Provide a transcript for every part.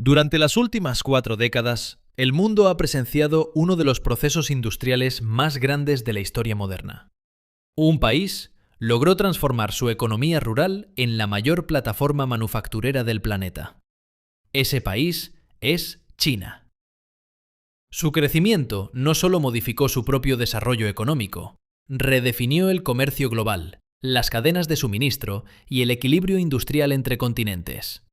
Durante las últimas 4 décadas, el mundo ha presenciado uno de los procesos industriales más grandes de la historia moderna. Un país logró transformar su economía rural en la mayor plataforma manufacturera del planeta. Ese país es China. Su crecimiento no solo modificó su propio desarrollo económico, redefinió el comercio global, las cadenas de suministro y el equilibrio industrial entre continentes.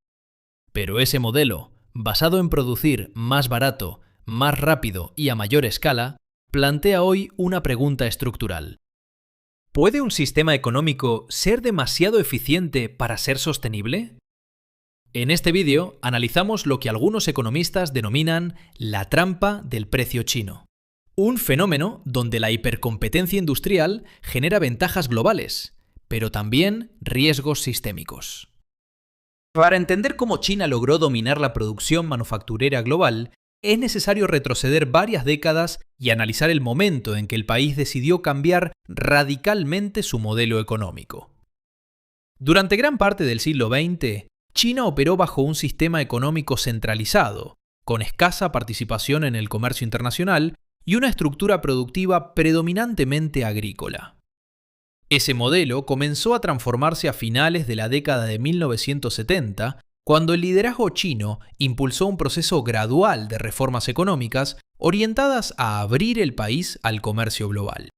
Pero ese modelo, basado en producir más barato, más rápido y a mayor escala, plantea hoy una pregunta estructural. ¿Puede un sistema económico ser demasiado eficiente para ser sostenible? En este vídeo analizamos lo que algunos economistas denominan la trampa del precio chino. Un fenómeno donde la hipercompetencia industrial genera ventajas globales, pero también riesgos sistémicos. Para entender cómo China logró dominar la producción manufacturera global, es necesario retroceder varias décadas y analizar el momento en que el país decidió cambiar radicalmente su modelo económico. Durante gran parte del siglo XX, China operó bajo un sistema económico centralizado, con escasa participación en el comercio internacional y una estructura productiva predominantemente agrícola. Ese modelo comenzó a transformarse a finales de la década de 1970, cuando el liderazgo chino impulsó un proceso gradual de reformas económicas orientadas a abrir el país al comercio global.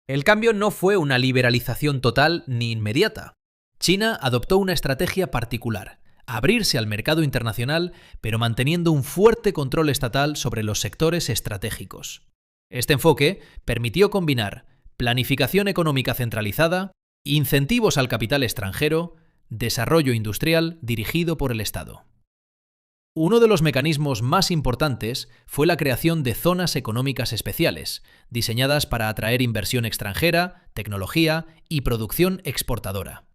El cambio no fue una liberalización total ni inmediata. China adoptó una estrategia particular: abrirse al mercado internacional, pero manteniendo un fuerte control estatal sobre los sectores estratégicos. Este enfoque permitió combinar planificación económica centralizada, incentivos al capital extranjero, desarrollo industrial dirigido por el Estado. Uno de los mecanismos más importantes fue la creación de zonas económicas especiales, diseñadas para atraer inversión extranjera, tecnología y producción exportadora.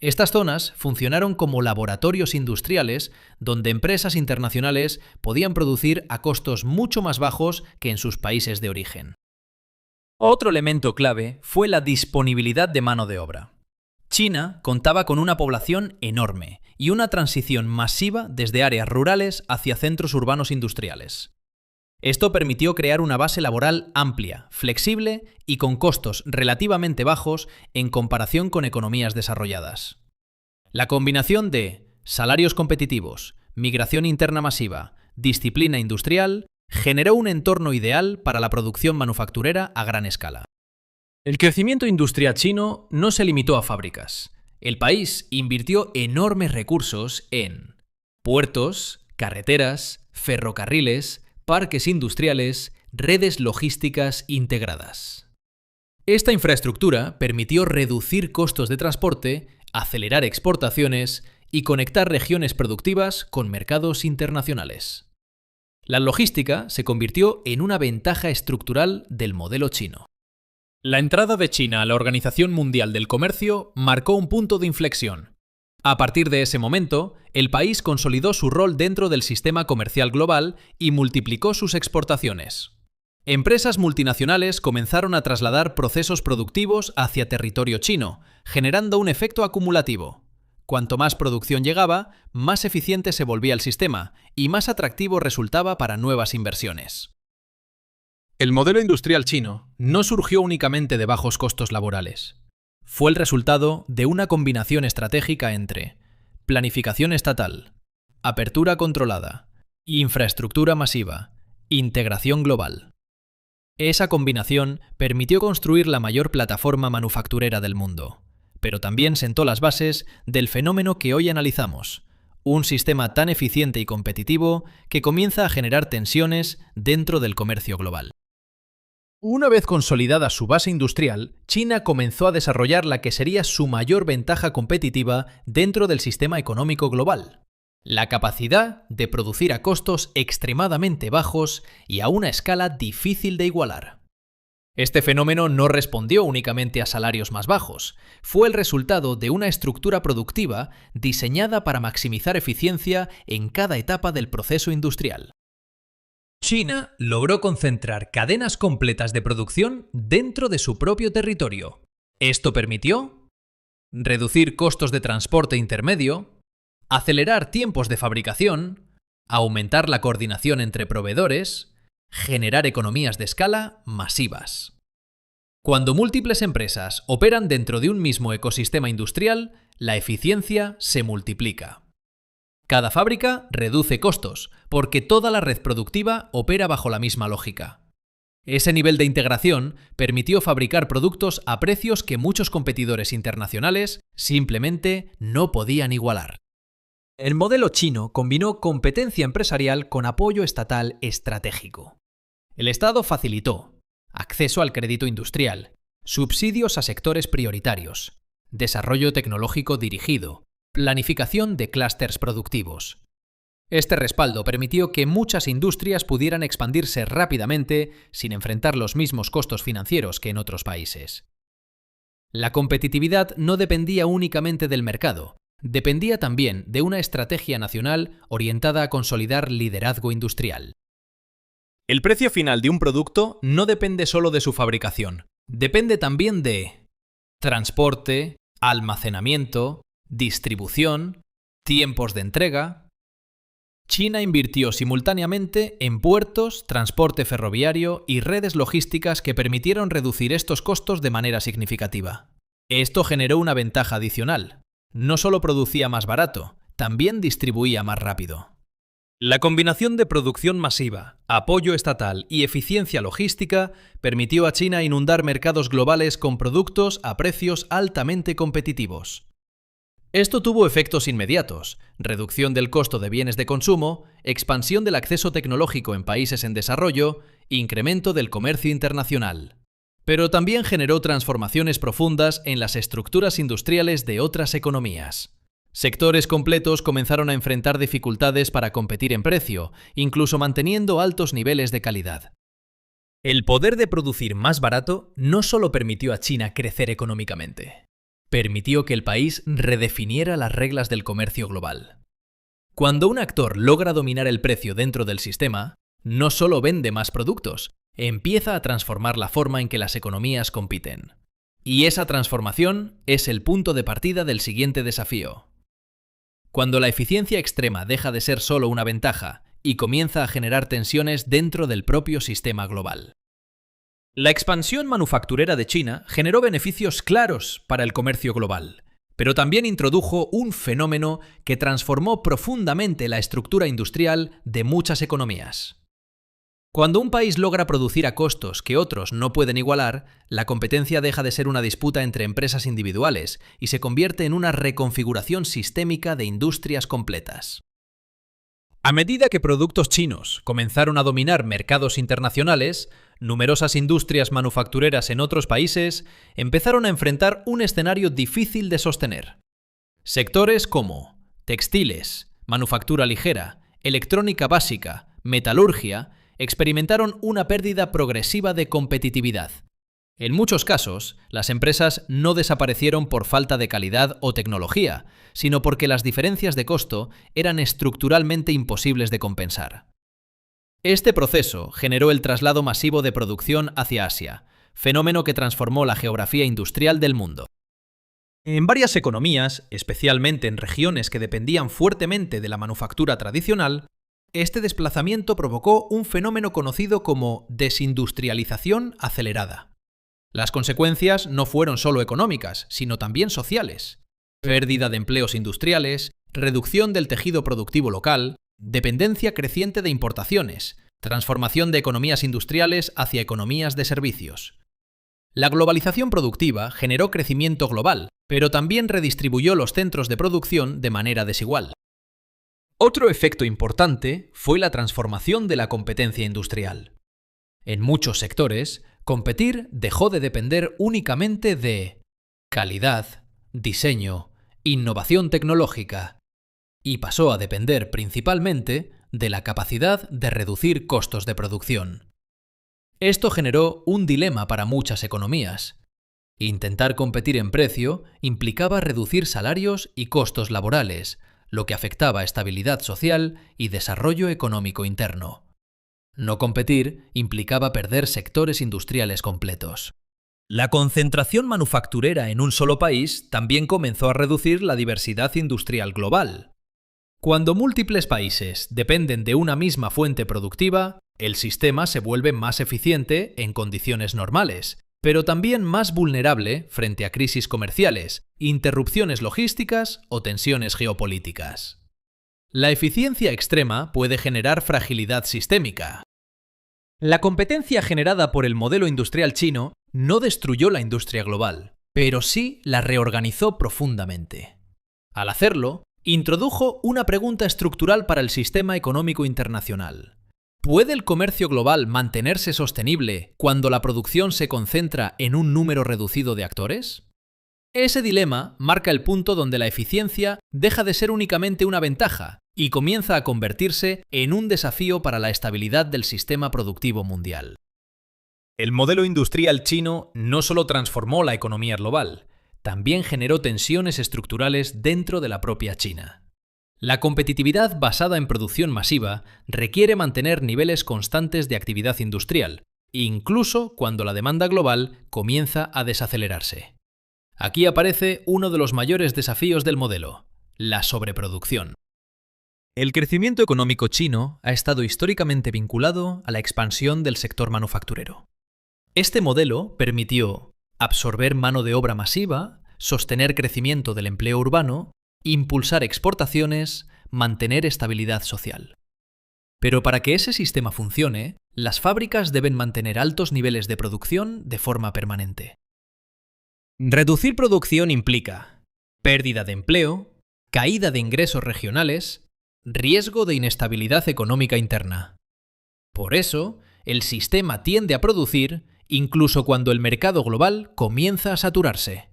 Estas zonas funcionaron como laboratorios industriales donde empresas internacionales podían producir a costos mucho más bajos que en sus países de origen. Otro elemento clave fue la disponibilidad de mano de obra. China contaba con una población enorme y una transición masiva desde áreas rurales hacia centros urbanos industriales. Esto permitió crear una base laboral amplia, flexible y con costos relativamente bajos en comparación con economías desarrolladas. La combinación de salarios competitivos, migración interna masiva, disciplina industrial, generó un entorno ideal para la producción manufacturera a gran escala. El crecimiento industrial chino no se limitó a fábricas. El país invirtió enormes recursos en puertos, carreteras, ferrocarriles, parques industriales, redes logísticas integradas. Esta infraestructura permitió reducir costos de transporte, acelerar exportaciones y conectar regiones productivas con mercados internacionales. La logística se convirtió en una ventaja estructural del modelo chino. La entrada de China a la Organización Mundial del Comercio marcó un punto de inflexión. A partir de ese momento, el país consolidó su rol dentro del sistema comercial global y multiplicó sus exportaciones. Empresas multinacionales comenzaron a trasladar procesos productivos hacia territorio chino, generando un efecto acumulativo. Cuanto más producción llegaba, más eficiente se volvía el sistema y más atractivo resultaba para nuevas inversiones. El modelo industrial chino no surgió únicamente de bajos costos laborales. Fue el resultado de una combinación estratégica entre planificación estatal, apertura controlada, infraestructura masiva, integración global. Esa combinación permitió construir la mayor plataforma manufacturera del mundo, pero también sentó las bases del fenómeno que hoy analizamos, un sistema tan eficiente y competitivo que comienza a generar tensiones dentro del comercio global. Una vez consolidada su base industrial, China comenzó a desarrollar la que sería su mayor ventaja competitiva dentro del sistema económico global: la capacidad de producir a costos extremadamente bajos y a una escala difícil de igualar. Este fenómeno no respondió únicamente a salarios más bajos, fue el resultado de una estructura productiva diseñada para maximizar eficiencia en cada etapa del proceso industrial. China logró concentrar cadenas completas de producción dentro de su propio territorio. Esto permitió reducir costos de transporte intermedio, acelerar tiempos de fabricación, aumentar la coordinación entre proveedores, generar economías de escala masivas. Cuando múltiples empresas operan dentro de un mismo ecosistema industrial, la eficiencia se multiplica. Cada fábrica reduce costos, porque toda la red productiva opera bajo la misma lógica. Ese nivel de integración permitió fabricar productos a precios que muchos competidores internacionales simplemente no podían igualar. El modelo chino combinó competencia empresarial con apoyo estatal estratégico. El Estado facilitó acceso al crédito industrial, subsidios a sectores prioritarios, desarrollo tecnológico dirigido, planificación de clústeres productivos. Este respaldo permitió que muchas industrias pudieran expandirse rápidamente sin enfrentar los mismos costos financieros que en otros países. La competitividad no dependía únicamente del mercado, dependía también de una estrategia nacional orientada a consolidar liderazgo industrial. El precio final de un producto no depende solo de su fabricación, depende también de transporte, almacenamiento, distribución, tiempos de entrega. China invirtió simultáneamente en puertos, transporte ferroviario y redes logísticas que permitieron reducir estos costos de manera significativa. Esto generó una ventaja adicional. No solo producía más barato, también distribuía más rápido. La combinación de producción masiva, apoyo estatal y eficiencia logística permitió a China inundar mercados globales con productos a precios altamente competitivos. Esto tuvo efectos inmediatos: reducción del costo de bienes de consumo, expansión del acceso tecnológico en países en desarrollo, incremento del comercio internacional. Pero también generó transformaciones profundas en las estructuras industriales de otras economías. Sectores completos comenzaron a enfrentar dificultades para competir en precio, incluso manteniendo altos niveles de calidad. El poder de producir más barato no solo permitió a China crecer económicamente, permitió que el país redefiniera las reglas del comercio global. Cuando un actor logra dominar el precio dentro del sistema, no solo vende más productos, empieza a transformar la forma en que las economías compiten. Y esa transformación es el punto de partida del siguiente desafío. Cuando la eficiencia extrema deja de ser solo una ventaja y comienza a generar tensiones dentro del propio sistema global. La expansión manufacturera de China generó beneficios claros para el comercio global, pero también introdujo un fenómeno que transformó profundamente la estructura industrial de muchas economías. Cuando un país logra producir a costos que otros no pueden igualar, la competencia deja de ser una disputa entre empresas individuales y se convierte en una reconfiguración sistémica de industrias completas. A medida que productos chinos comenzaron a dominar mercados internacionales, numerosas industrias manufactureras en otros países empezaron a enfrentar un escenario difícil de sostener. Sectores como textiles, manufactura ligera, electrónica básica, metalurgia, experimentaron una pérdida progresiva de competitividad. En muchos casos, las empresas no desaparecieron por falta de calidad o tecnología, sino porque las diferencias de costo eran estructuralmente imposibles de compensar. Este proceso generó el traslado masivo de producción hacia Asia, fenómeno que transformó la geografía industrial del mundo. En varias economías, especialmente en regiones que dependían fuertemente de la manufactura tradicional, este desplazamiento provocó un fenómeno conocido como desindustrialización acelerada. Las consecuencias no fueron solo económicas, sino también sociales. Pérdida de empleos industriales, reducción del tejido productivo local, dependencia creciente de importaciones, transformación de economías industriales hacia economías de servicios. La globalización productiva generó crecimiento global, pero también redistribuyó los centros de producción de manera desigual. Otro efecto importante fue la transformación de la competencia industrial. En muchos sectores, competir dejó de depender únicamente de calidad, diseño, innovación tecnológica, y pasó a depender principalmente de la capacidad de reducir costos de producción. Esto generó un dilema para muchas economías. Intentar competir en precio implicaba reducir salarios y costos laborales, lo que afectaba estabilidad social y desarrollo económico interno. No competir implicaba perder sectores industriales completos. La concentración manufacturera en un solo país también comenzó a reducir la diversidad industrial global. Cuando múltiples países dependen de una misma fuente productiva, el sistema se vuelve más eficiente en condiciones normales, pero también más vulnerable frente a crisis comerciales, interrupciones logísticas o tensiones geopolíticas. La eficiencia extrema puede generar fragilidad sistémica. La competencia generada por el modelo industrial chino no destruyó la industria global, pero sí la reorganizó profundamente. Al hacerlo, introdujo una pregunta estructural para el sistema económico internacional. ¿Puede el comercio global mantenerse sostenible cuando la producción se concentra en un número reducido de actores? Ese dilema marca el punto donde la eficiencia deja de ser únicamente una ventaja y comienza a convertirse en un desafío para la estabilidad del sistema productivo mundial. El modelo industrial chino no solo transformó la economía global, también generó tensiones estructurales dentro de la propia China. La competitividad basada en producción masiva requiere mantener niveles constantes de actividad industrial, incluso cuando la demanda global comienza a desacelerarse. Aquí aparece uno de los mayores desafíos del modelo: la sobreproducción. El crecimiento económico chino ha estado históricamente vinculado a la expansión del sector manufacturero. Este modelo permitió absorber mano de obra masiva, sostener crecimiento del empleo urbano, impulsar exportaciones, mantener estabilidad social. Pero para que ese sistema funcione, las fábricas deben mantener altos niveles de producción de forma permanente. Reducir producción implica pérdida de empleo, caída de ingresos regionales, riesgo de inestabilidad económica interna. Por eso, el sistema tiende a producir incluso cuando el mercado global comienza a saturarse.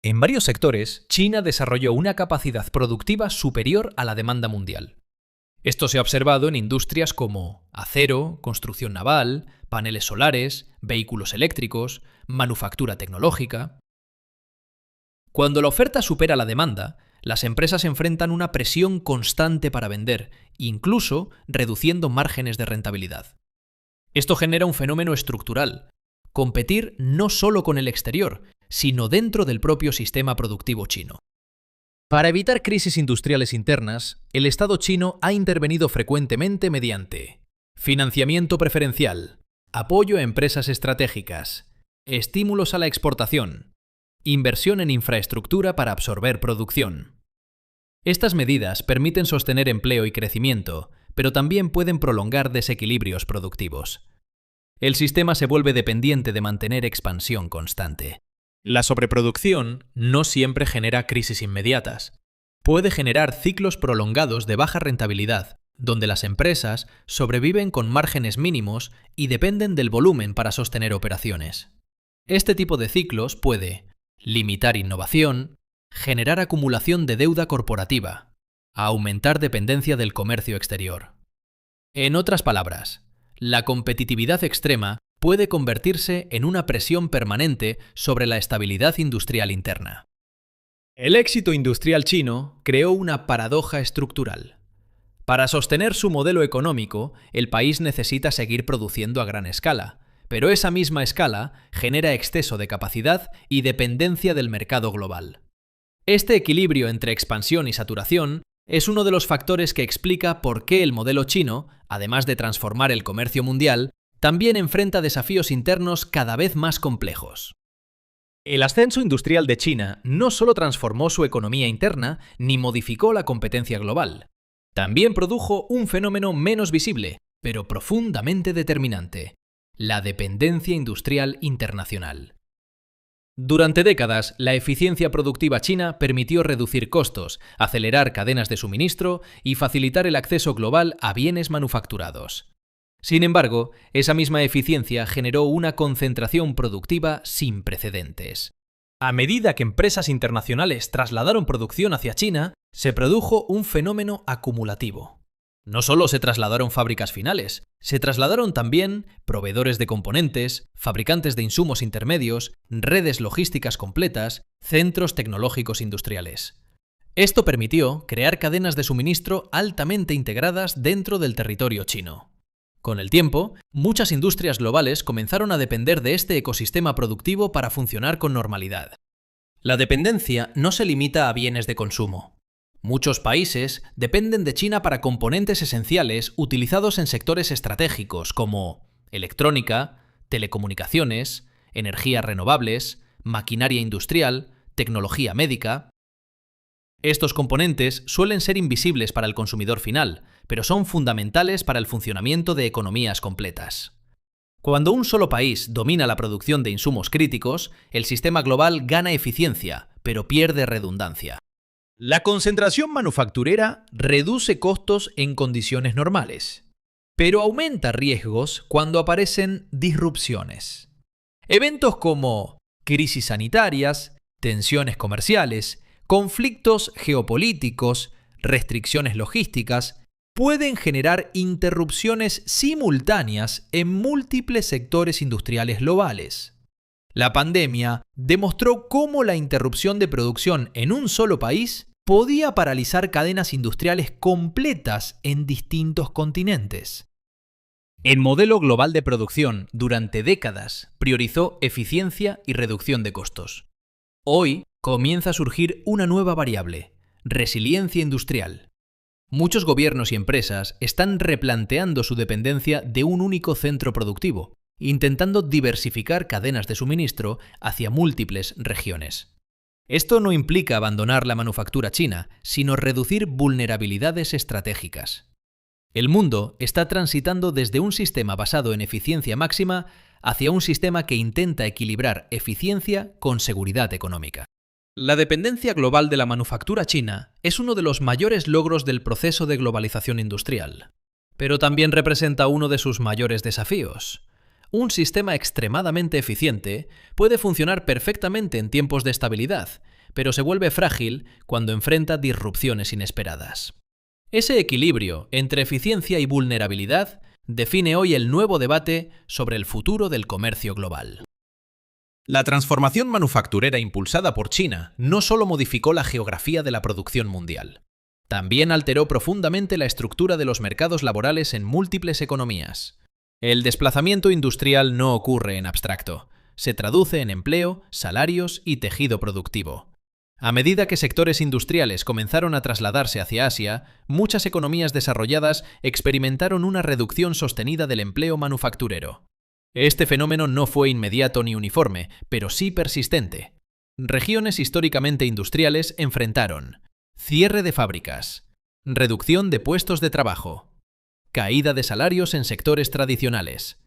En varios sectores, China desarrolló una capacidad productiva superior a la demanda mundial. Esto se ha observado en industrias como acero, construcción naval, paneles solares, vehículos eléctricos, manufactura tecnológica. Cuando la oferta supera la demanda, las empresas enfrentan una presión constante para vender, incluso reduciendo márgenes de rentabilidad. Esto genera un fenómeno estructural: competir no solo con el exterior, sino dentro del propio sistema productivo chino. Para evitar crisis industriales internas, el Estado chino ha intervenido frecuentemente mediante financiamiento preferencial, apoyo a empresas estratégicas, estímulos a la exportación, inversión en infraestructura para absorber producción. Estas medidas permiten sostener empleo y crecimiento, pero también pueden prolongar desequilibrios productivos. El sistema se vuelve dependiente de mantener expansión constante. La sobreproducción no siempre genera crisis inmediatas. Puede generar ciclos prolongados de baja rentabilidad, donde las empresas sobreviven con márgenes mínimos y dependen del volumen para sostener operaciones. Este tipo de ciclos puede limitar innovación, generar acumulación de deuda corporativa, aumentar dependencia del comercio exterior. En otras palabras, la competitividad extrema puede convertirse en una presión permanente sobre la estabilidad industrial interna. El éxito industrial chino creó una paradoja estructural. Para sostener su modelo económico, el país necesita seguir produciendo a gran escala, pero esa misma escala genera exceso de capacidad y dependencia del mercado global. Este equilibrio entre expansión y saturación es uno de los factores que explica por qué el modelo chino, además de transformar el comercio mundial, también enfrenta desafíos internos cada vez más complejos. El ascenso industrial de China no solo transformó su economía interna ni modificó la competencia global. También produjo un fenómeno menos visible, pero profundamente determinante: la dependencia industrial internacional. Durante décadas, la eficiencia productiva china permitió reducir costos, acelerar cadenas de suministro y facilitar el acceso global a bienes manufacturados. Sin embargo, esa misma eficiencia generó una concentración productiva sin precedentes. A medida que empresas internacionales trasladaron producción hacia China, se produjo un fenómeno acumulativo. No solo se trasladaron fábricas finales, se trasladaron también proveedores de componentes, fabricantes de insumos intermedios, redes logísticas completas, centros tecnológicos industriales. Esto permitió crear cadenas de suministro altamente integradas dentro del territorio chino. Con el tiempo, muchas industrias globales comenzaron a depender de este ecosistema productivo para funcionar con normalidad. La dependencia no se limita a bienes de consumo. Muchos países dependen de China para componentes esenciales utilizados en sectores estratégicos como electrónica, telecomunicaciones, energías renovables, maquinaria industrial, tecnología médica. Estos componentes suelen ser invisibles para el consumidor final, pero son fundamentales para el funcionamiento de economías completas. Cuando un solo país domina la producción de insumos críticos, el sistema global gana eficiencia, pero pierde redundancia. La concentración manufacturera reduce costos en condiciones normales, pero aumenta riesgos cuando aparecen disrupciones. Eventos como crisis sanitarias, tensiones comerciales, conflictos geopolíticos, restricciones logísticas, pueden generar interrupciones simultáneas en múltiples sectores industriales globales. La pandemia demostró cómo la interrupción de producción en un solo país podía paralizar cadenas industriales completas en distintos continentes. El modelo global de producción durante décadas priorizó eficiencia y reducción de costos. Hoy comienza a surgir una nueva variable: resiliencia industrial. Muchos gobiernos y empresas están replanteando su dependencia de un único centro productivo, intentando diversificar cadenas de suministro hacia múltiples regiones. Esto no implica abandonar la manufactura china, sino reducir vulnerabilidades estratégicas. El mundo está transitando desde un sistema basado en eficiencia máxima hacia un sistema que intenta equilibrar eficiencia con seguridad económica. La dependencia global de la manufactura china es uno de los mayores logros del proceso de globalización industrial, pero también representa uno de sus mayores desafíos. Un sistema extremadamente eficiente puede funcionar perfectamente en tiempos de estabilidad, pero se vuelve frágil cuando enfrenta disrupciones inesperadas. Ese equilibrio entre eficiencia y vulnerabilidad define hoy el nuevo debate sobre el futuro del comercio global. La transformación manufacturera impulsada por China no solo modificó la geografía de la producción mundial, también alteró profundamente la estructura de los mercados laborales en múltiples economías. El desplazamiento industrial no ocurre en abstracto, se traduce en empleo, salarios y tejido productivo. A medida que sectores industriales comenzaron a trasladarse hacia Asia, muchas economías desarrolladas experimentaron una reducción sostenida del empleo manufacturero. Este fenómeno no fue inmediato ni uniforme, pero sí persistente. Regiones históricamente industriales enfrentaron cierre de fábricas, reducción de puestos de trabajo, caída de salarios en sectores tradicionales,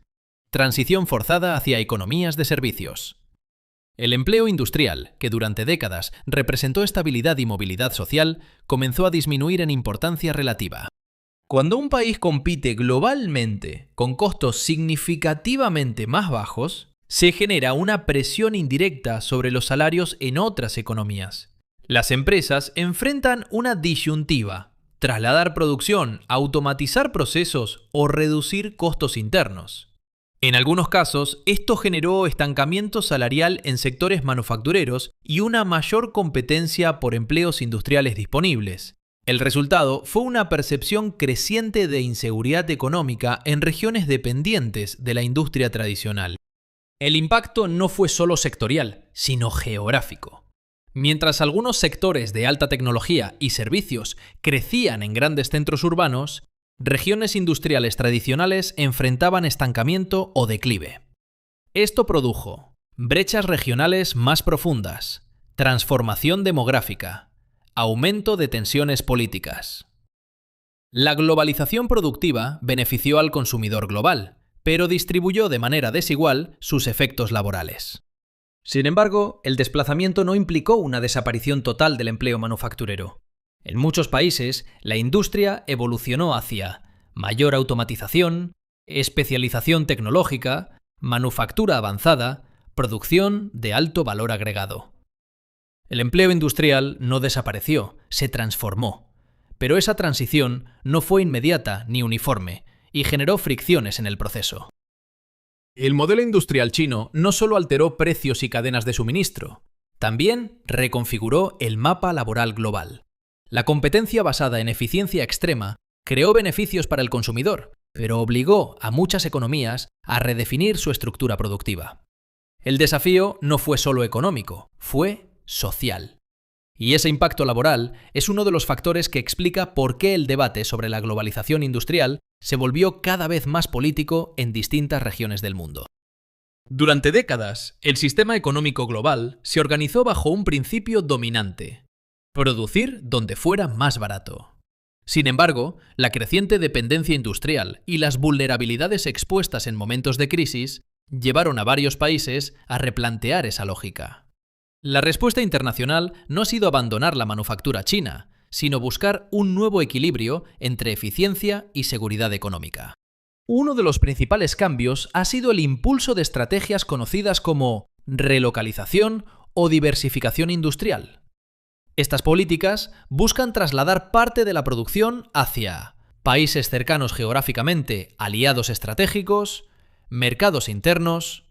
transición forzada hacia economías de servicios. El empleo industrial, que durante décadas representó estabilidad y movilidad social, comenzó a disminuir en importancia relativa. Cuando un país compite globalmente con costos significativamente más bajos, se genera una presión indirecta sobre los salarios en otras economías. Las empresas enfrentan una disyuntiva: trasladar producción, automatizar procesos o reducir costos internos. En algunos casos, esto generó estancamiento salarial en sectores manufactureros y una mayor competencia por empleos industriales disponibles. El resultado fue una percepción creciente de inseguridad económica en regiones dependientes de la industria tradicional. El impacto no fue solo sectorial, sino geográfico. Mientras algunos sectores de alta tecnología y servicios crecían en grandes centros urbanos, regiones industriales tradicionales enfrentaban estancamiento o declive. Esto produjo brechas regionales más profundas, transformación demográfica, aumento de tensiones políticas. La globalización productiva benefició al consumidor global, pero distribuyó de manera desigual sus efectos laborales. Sin embargo, el desplazamiento no implicó una desaparición total del empleo manufacturero. En muchos países, la industria evolucionó hacia mayor automatización, especialización tecnológica, manufactura avanzada, producción de alto valor agregado. El empleo industrial no desapareció, se transformó. Pero esa transición no fue inmediata ni uniforme y generó fricciones en el proceso. El modelo industrial chino no solo alteró precios y cadenas de suministro, también reconfiguró el mapa laboral global. La competencia basada en eficiencia extrema creó beneficios para el consumidor, pero obligó a muchas economías a redefinir su estructura productiva. El desafío no fue solo económico, fue social. Y ese impacto laboral es uno de los factores que explica por qué el debate sobre la globalización industrial se volvió cada vez más político en distintas regiones del mundo. Durante décadas, el sistema económico global se organizó bajo un principio dominante: producir donde fuera más barato. Sin embargo, la creciente dependencia industrial y las vulnerabilidades expuestas en momentos de crisis llevaron a varios países a replantear esa lógica. La respuesta internacional no ha sido abandonar la manufactura china, sino buscar un nuevo equilibrio entre eficiencia y seguridad económica. Uno de los principales cambios ha sido el impulso de estrategias conocidas como relocalización o diversificación industrial. Estas políticas buscan trasladar parte de la producción hacia países cercanos geográficamente, aliados estratégicos, mercados internos.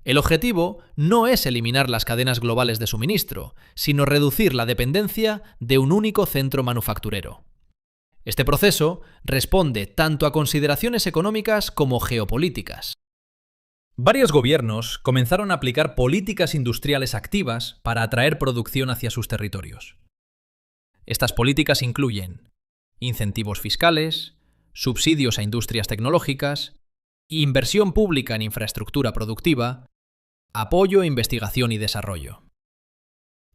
El objetivo no es eliminar las cadenas globales de suministro, sino reducir la dependencia de un único centro manufacturero. Este proceso responde tanto a consideraciones económicas como geopolíticas. Varios gobiernos comenzaron a aplicar políticas industriales activas para atraer producción hacia sus territorios. Estas políticas incluyen incentivos fiscales, subsidios a industrias tecnológicas, inversión pública en infraestructura productiva, apoyo a investigación y desarrollo.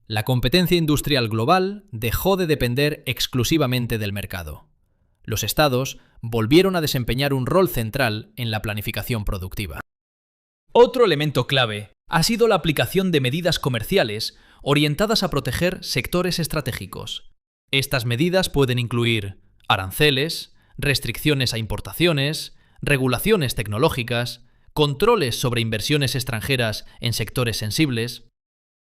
La competencia industrial global dejó de depender exclusivamente del mercado. Los estados volvieron a desempeñar un rol central en la planificación productiva. Otro elemento clave ha sido la aplicación de medidas comerciales orientadas a proteger sectores estratégicos. Estas medidas pueden incluir aranceles, restricciones a importaciones, regulaciones tecnológicas, controles sobre inversiones extranjeras en sectores sensibles.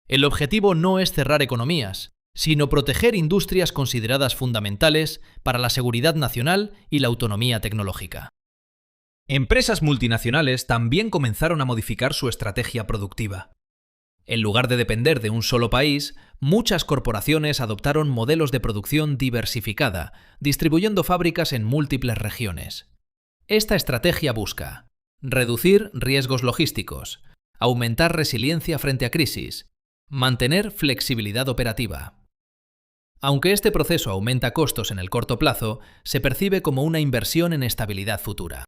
El objetivo no es cerrar economías, sino proteger industrias consideradas fundamentales para la seguridad nacional y la autonomía tecnológica. Empresas multinacionales también comenzaron a modificar su estrategia productiva. En lugar de depender de un solo país, muchas corporaciones adoptaron modelos de producción diversificada, distribuyendo fábricas en múltiples regiones. Esta estrategia busca reducir riesgos logísticos, aumentar resiliencia frente a crisis, mantener flexibilidad operativa. Aunque este proceso aumenta costos en el corto plazo, se percibe como una inversión en estabilidad futura.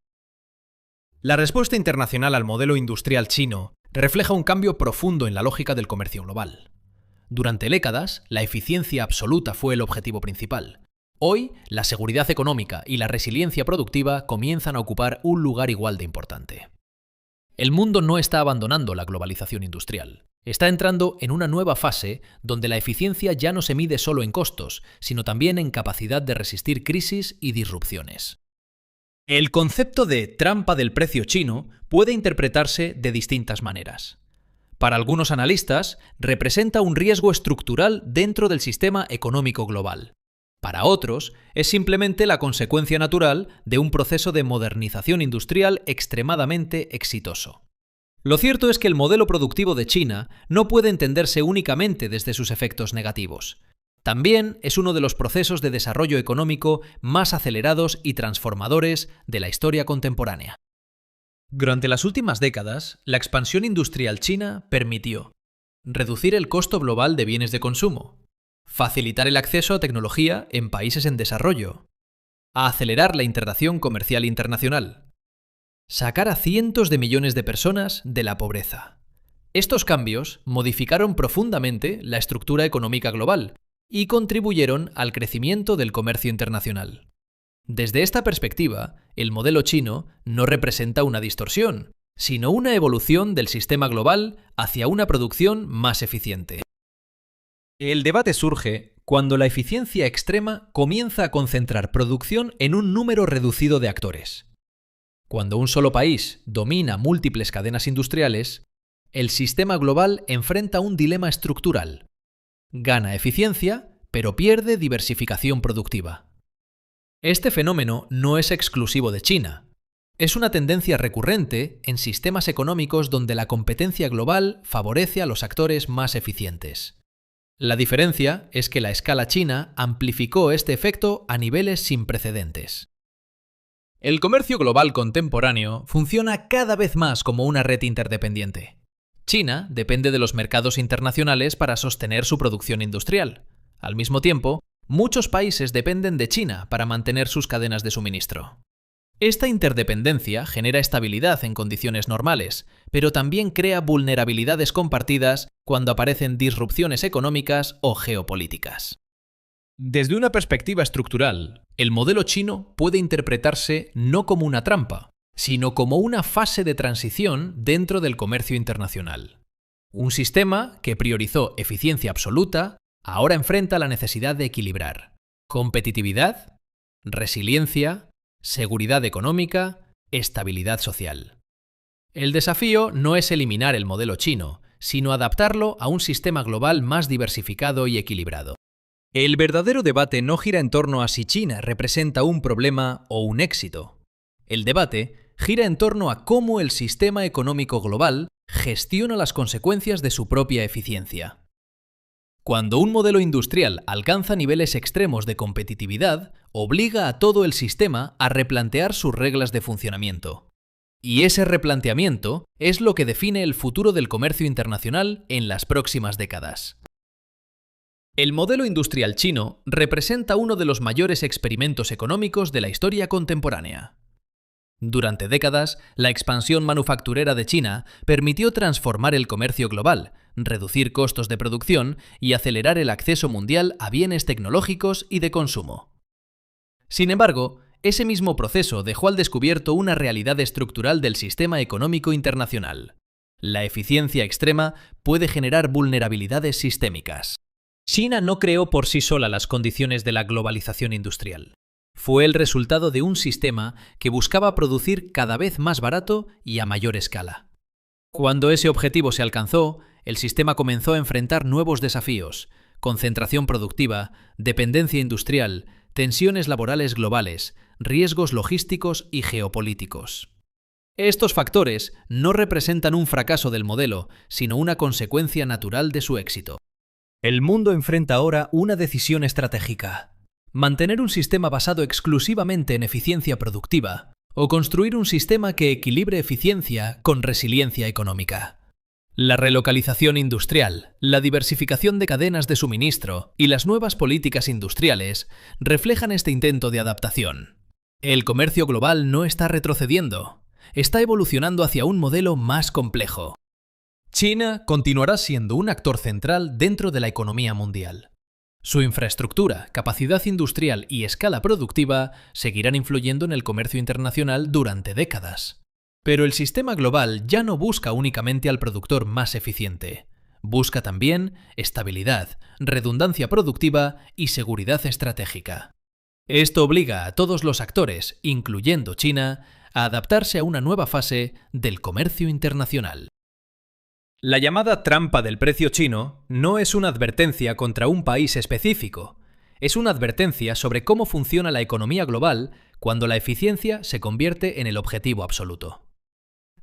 La respuesta internacional al modelo industrial chino refleja un cambio profundo en la lógica del comercio global. Durante décadas, la eficiencia absoluta fue el objetivo principal. Hoy, la seguridad económica y la resiliencia productiva comienzan a ocupar un lugar igual de importante. El mundo no está abandonando la globalización industrial. Está entrando en una nueva fase donde la eficiencia ya no se mide solo en costos, sino también en capacidad de resistir crisis y disrupciones. El concepto de trampa del precio chino puede interpretarse de distintas maneras. Para algunos analistas, representa un riesgo estructural dentro del sistema económico global. Para otros, es simplemente la consecuencia natural de un proceso de modernización industrial extremadamente exitoso. Lo cierto es que el modelo productivo de China no puede entenderse únicamente desde sus efectos negativos. También es uno de los procesos de desarrollo económico más acelerados y transformadores de la historia contemporánea. Durante las últimas décadas, la expansión industrial china permitió reducir el costo global de bienes de consumo, facilitar el acceso a tecnología en países en desarrollo, acelerar la integración comercial internacional, sacar a cientos de millones de personas de la pobreza. Estos cambios modificaron profundamente la estructura económica global y contribuyeron al crecimiento del comercio internacional. Desde esta perspectiva, el modelo chino no representa una distorsión, sino una evolución del sistema global hacia una producción más eficiente. El debate surge cuando la eficiencia extrema comienza a concentrar producción en un número reducido de actores. Cuando un solo país domina múltiples cadenas industriales, el sistema global enfrenta un dilema estructural. Gana eficiencia, pero pierde diversificación productiva. Este fenómeno no es exclusivo de China. Es una tendencia recurrente en sistemas económicos donde la competencia global favorece a los actores más eficientes. La diferencia es que la escala china amplificó este efecto a niveles sin precedentes. El comercio global contemporáneo funciona cada vez más como una red interdependiente. China depende de los mercados internacionales para sostener su producción industrial. Al mismo tiempo, muchos países dependen de China para mantener sus cadenas de suministro. Esta interdependencia genera estabilidad en condiciones normales, pero también crea vulnerabilidades compartidas cuando aparecen disrupciones económicas o geopolíticas. Desde una perspectiva estructural, el modelo chino puede interpretarse no como una trampa, sino como una fase de transición dentro del comercio internacional. Un sistema que priorizó eficiencia absoluta ahora enfrenta la necesidad de equilibrar competitividad, resiliencia, seguridad económica, estabilidad social. El desafío no es eliminar el modelo chino, sino adaptarlo a un sistema global más diversificado y equilibrado. El verdadero debate no gira en torno a si China representa un problema o un éxito. El debate gira en torno a cómo el sistema económico global gestiona las consecuencias de su propia eficiencia. Cuando un modelo industrial alcanza niveles extremos de competitividad, obliga a todo el sistema a replantear sus reglas de funcionamiento. Y ese replanteamiento es lo que define el futuro del comercio internacional en las próximas décadas. El modelo industrial chino representa uno de los mayores experimentos económicos de la historia contemporánea. Durante décadas, la expansión manufacturera de China permitió transformar el comercio global, reducir costos de producción y acelerar el acceso mundial a bienes tecnológicos y de consumo. Sin embargo, ese mismo proceso dejó al descubierto una realidad estructural del sistema económico internacional. La eficiencia extrema puede generar vulnerabilidades sistémicas. China no creó por sí sola las condiciones de la globalización industrial. Fue el resultado de un sistema que buscaba producir cada vez más barato y a mayor escala. Cuando ese objetivo se alcanzó, el sistema comenzó a enfrentar nuevos desafíos: concentración productiva, dependencia industrial, tensiones laborales globales, riesgos logísticos y geopolíticos. Estos factores no representan un fracaso del modelo, sino una consecuencia natural de su éxito. El mundo enfrenta ahora una decisión estratégica: mantener un sistema basado exclusivamente en eficiencia productiva o construir un sistema que equilibre eficiencia con resiliencia económica. La relocalización industrial, la diversificación de cadenas de suministro y las nuevas políticas industriales reflejan este intento de adaptación. El comercio global no está retrocediendo, está evolucionando hacia un modelo más complejo. China continuará siendo un actor central dentro de la economía mundial. Su infraestructura, capacidad industrial y escala productiva seguirán influyendo en el comercio internacional durante décadas. Pero el sistema global ya no busca únicamente al productor más eficiente. Busca también estabilidad, redundancia productiva y seguridad estratégica. Esto obliga a todos los actores, incluyendo China, a adaptarse a una nueva fase del comercio internacional. La llamada trampa del precio chino no es una advertencia contra un país específico, es una advertencia sobre cómo funciona la economía global cuando la eficiencia se convierte en el objetivo absoluto.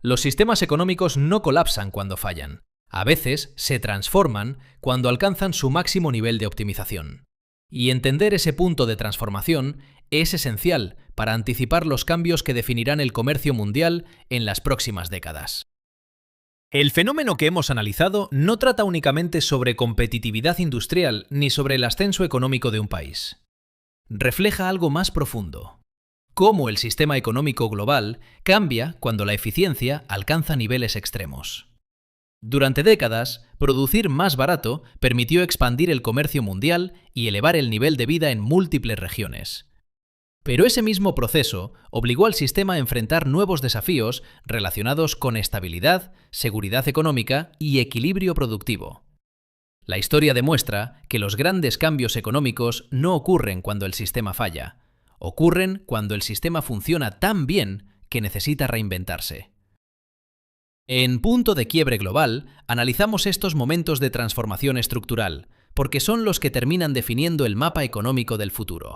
Los sistemas económicos no colapsan cuando fallan, a veces se transforman cuando alcanzan su máximo nivel de optimización. Y entender ese punto de transformación es esencial para anticipar los cambios que definirán el comercio mundial en las próximas décadas. El fenómeno que hemos analizado no trata únicamente sobre competitividad industrial ni sobre el ascenso económico de un país. Refleja algo más profundo: cómo el sistema económico global cambia cuando la eficiencia alcanza niveles extremos. Durante décadas, producir más barato permitió expandir el comercio mundial y elevar el nivel de vida en múltiples regiones. Pero ese mismo proceso obligó al sistema a enfrentar nuevos desafíos relacionados con estabilidad, seguridad económica y equilibrio productivo. La historia demuestra que los grandes cambios económicos no ocurren cuando el sistema falla, ocurren cuando el sistema funciona tan bien que necesita reinventarse. En Punto de Quiebre Global analizamos estos momentos de transformación estructural, porque son los que terminan definiendo el mapa económico del futuro.